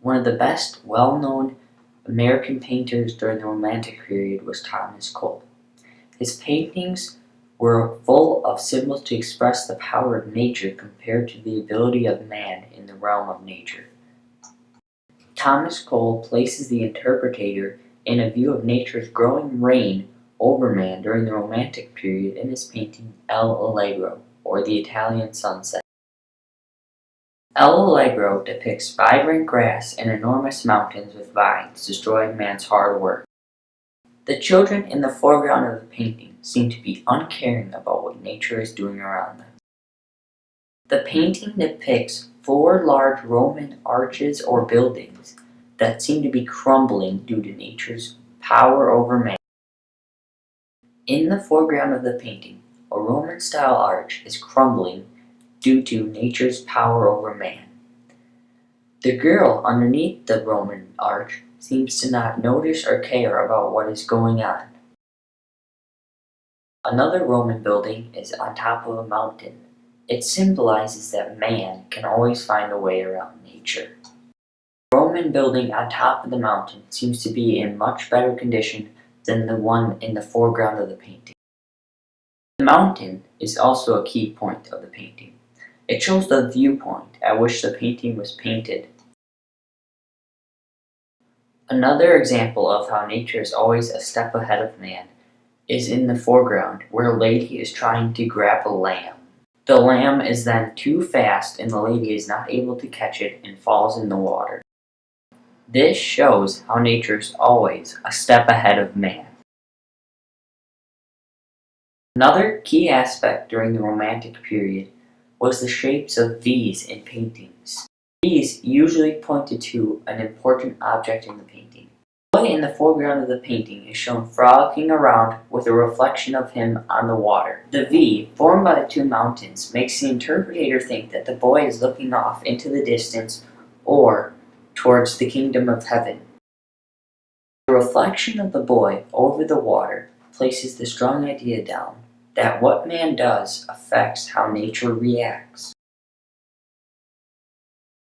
One of the best well-known American painters during the Romantic period was Thomas Cole. His paintings were full of symbols to express the power of nature compared to the ability of man in the realm of nature. Thomas Cole places the interpreter in a view of nature's growing reign over man during the Romantic period in his painting El Allegro, or the Italian Sunset. El Allegro depicts vibrant grass and enormous mountains with vines destroying man's hard work. The children in the foreground of the painting seem to be uncaring about what nature is doing around them. The painting depicts 4 large Roman arches or buildings that seem to be crumbling due to nature's power over man. In the foreground of the painting, a Roman-style arch is crumbling due to nature's power over man. The girl underneath the Roman arch seems to not notice or care about what is going on. Another Roman building is on top of a mountain. It symbolizes that man can always find a way around nature. The Roman building on top of the mountain seems to be in much better condition than the one in the foreground of the painting. The mountain is also a key point of the painting. It shows the viewpoint at which the painting was painted. Another example of how nature is always a step ahead of man is in the foreground, where a lady is trying to grab a lamb. The lamb is then too fast and the lady is not able to catch it and falls in the water. This shows how nature is always a step ahead of man. Another key aspect during the Romantic period was the shapes of V's in paintings. V's usually pointed to an important object in the painting. The boy in the foreground of the painting is shown frolicking around with a reflection of him on the water. The V, formed by the 2 mountains, makes the interpreter think that the boy is looking off into the distance or towards the kingdom of heaven. The reflection of the boy over the water places the strong idea down that what man does affects how nature reacts.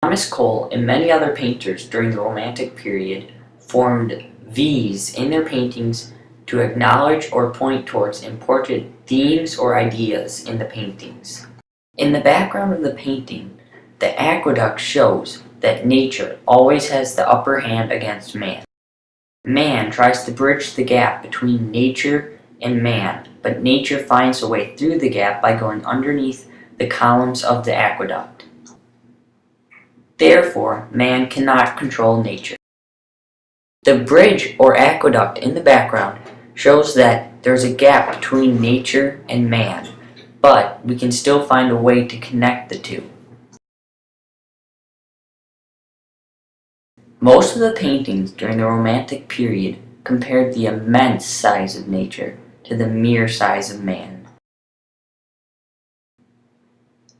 Thomas Cole and many other painters during the Romantic period formed V's in their paintings to acknowledge or point towards important themes or ideas in the paintings. In the background of the painting, the aqueduct shows that nature always has the upper hand against man. Man tries to bridge the gap between nature and man, but nature finds a way through the gap by going underneath the columns of the aqueduct. Therefore, man cannot control nature. The bridge or aqueduct in the background shows that there's a gap between nature and man, but we can still find a way to connect the two. Most of the paintings during the Romantic period compared the immense size of nature to the mere size of man.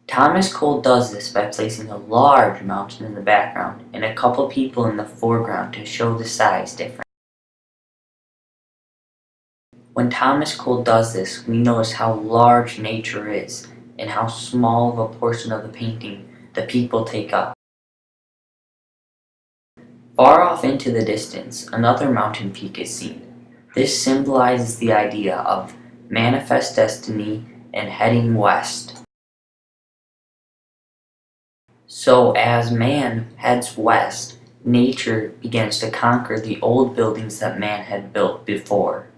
Thomas Cole does this by placing a large mountain in the background and a couple people in the foreground to show the size difference. When Thomas Cole does this, we notice how large nature is and how small of a portion of the painting the people take up. Far off into the distance, another mountain peak is seen. This symbolizes the idea of manifest destiny and heading west. So as man heads west, nature begins to conquer the old buildings that man had built before.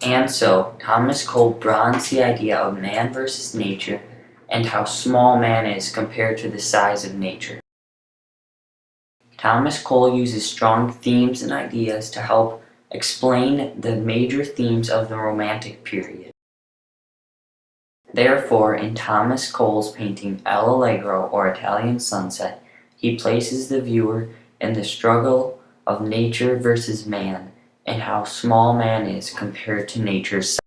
And so Thomas Cole bronzed the idea of man versus nature and how small man is compared to the size of nature. Thomas Cole uses strong themes and ideas to help explain the major themes of the Romantic period. Therefore, in Thomas Cole's painting El Allegro, or Italian Sunset, he places the viewer in the struggle of nature versus man and how small man is compared to nature's size.